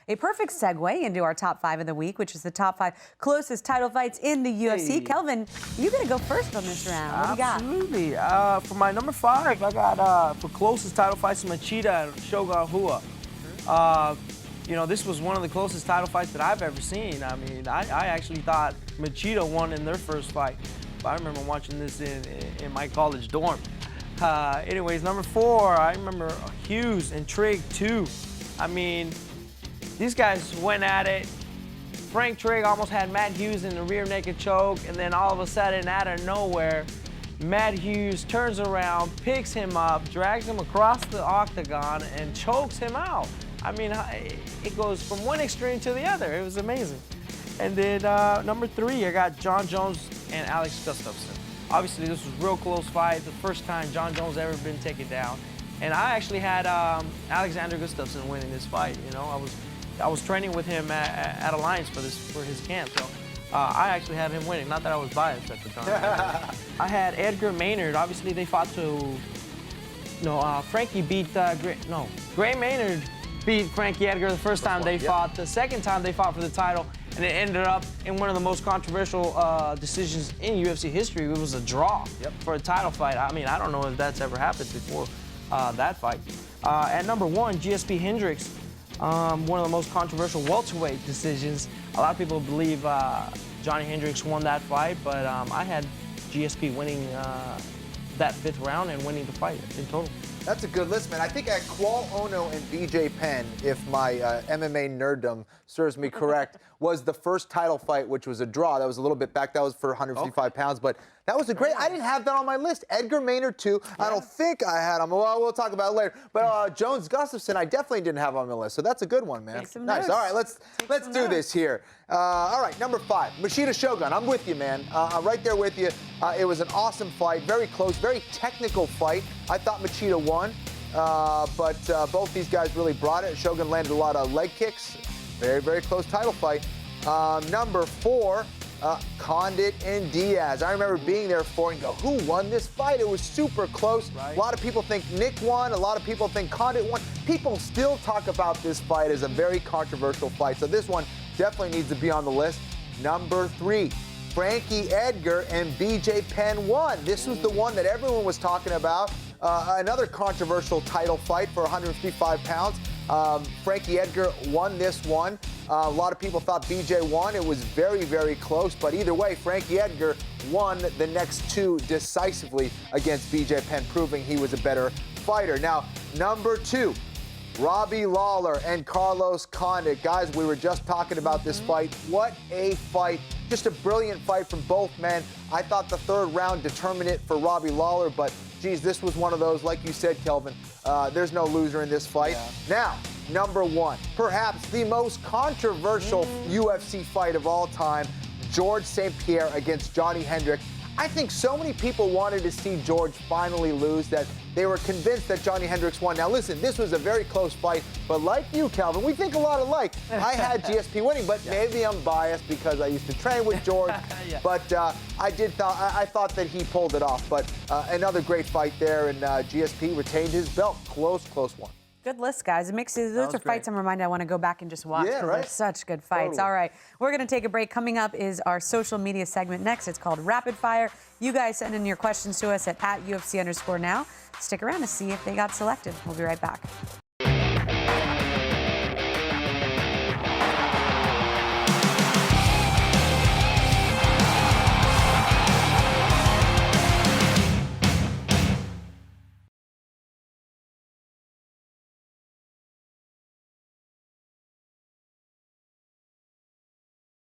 a perfect segue into our top 5 of the week, which is the top 5 closest title fights in the UFC. Hey. Kelvin, you got to go first on this round. What do you got? Absolutely. For my number 5, I got for closest title fights, Machida and Shogun Rua. You know, this was one of the closest title fights that I've ever seen. I mean, I actually thought Machida won in their first fight. But I remember watching this in my college dorm. Anyways, number 4, I remember Hughes and Trigg 2. I mean, these guys went at it. Frank Trigg almost had Matt Hughes in the rear naked choke, and then all of a sudden, out of nowhere, Matt Hughes turns around, picks him up, drags him across the octagon, and chokes him out. I mean, it goes from one extreme to the other. It was amazing. And then number 3, I got John Jones and Alex Gustafsson. Obviously, this was a real close fight. The first time John Jones ever been taken down. And I actually had Alexander Gustafsson winning this fight. You know, I was training with him at Alliance for his camp. So I actually had him winning. Not that I was biased at the time. I had Edgar Maynard. Obviously, they fought to. Frankie beat Gray Maynard beat Frankie Edgar the first time they fought. The second time they fought for the title, and it ended up in one of the most controversial decisions in UFC history. It was a draw for a title fight. I mean, I don't know if that's ever happened before that fight. At number 1, GSP Hendricks, one of the most controversial welterweight decisions. A lot of people believe Johnny Hendricks won that fight, but I had GSP winning that 5th round and winning the fight in total. That's a good list, man. I think at Qual Ono and BJ Penn, if my MMA nerddom serves me correct, was the first title fight, which was a draw. That was a little bit back. That was for 155 pounds, but that was a great. I didn't have that on my list. Edgar Maynard, too. I don't think I had him. Well, we'll talk about it later. But Jones Gustafsson, I definitely didn't have on my list. So that's a good one, man. Take some Nice. notes. All right, let's do this here. All right, number 5, Machida Shogun. I'm with you, man. I'm right there with you. It was an awesome fight, very close, very technical fight. I thought Machida won, but both these guys really brought it. Shogun landed a lot of leg kicks. Very, very close title fight. Number 4, Condit and Diaz. I remember being there for and go, who won this fight? It was super close. Right. A lot of people think Nick won. A lot of people think Condit won. People still talk about this fight as a very controversial fight. So this one definitely needs to be on the list. Number 3, Frankie Edgar and BJ Penn won. This was the one that everyone was talking about. Another controversial title fight for 155 pounds. Frankie Edgar won this one. A lot of people thought BJ won. It was very, very close. But either way, Frankie Edgar won the next 2 decisively against BJ Penn, proving he was a better fighter. Now, number 2, Robbie Lawler and Carlos Condit. Guys, we were just talking about this fight. What a fight. Just a brilliant fight from both men. I thought the 3rd round determined it for Robbie Lawler, but geez, this was one of those, like you said, Kelvin, there's no loser in this fight. Now, number 1, perhaps the most controversial UFC fight of all time, George St. Pierre against Johnny Hendricks. I think so many people wanted to see George finally lose that they were convinced that Johnny Hendricks won. Now listen, this was a very close fight, but like you, Kelvin, we think a lot alike. I had GSP winning, but maybe I'm biased because I used to train with George. But I thought that he pulled it off. But another great fight there, and GSP retained his belt. Close one. Good list, guys. It makes those are fights I'm reminded I want to go back and just watch. Yeah, right. They're such good fights. All right, we're going to take a break. Coming up is our social media segment next. It's called Rapid Fire. You guys send in your questions to us at UFC_now. Stick around to see if they got selected. We'll be right back.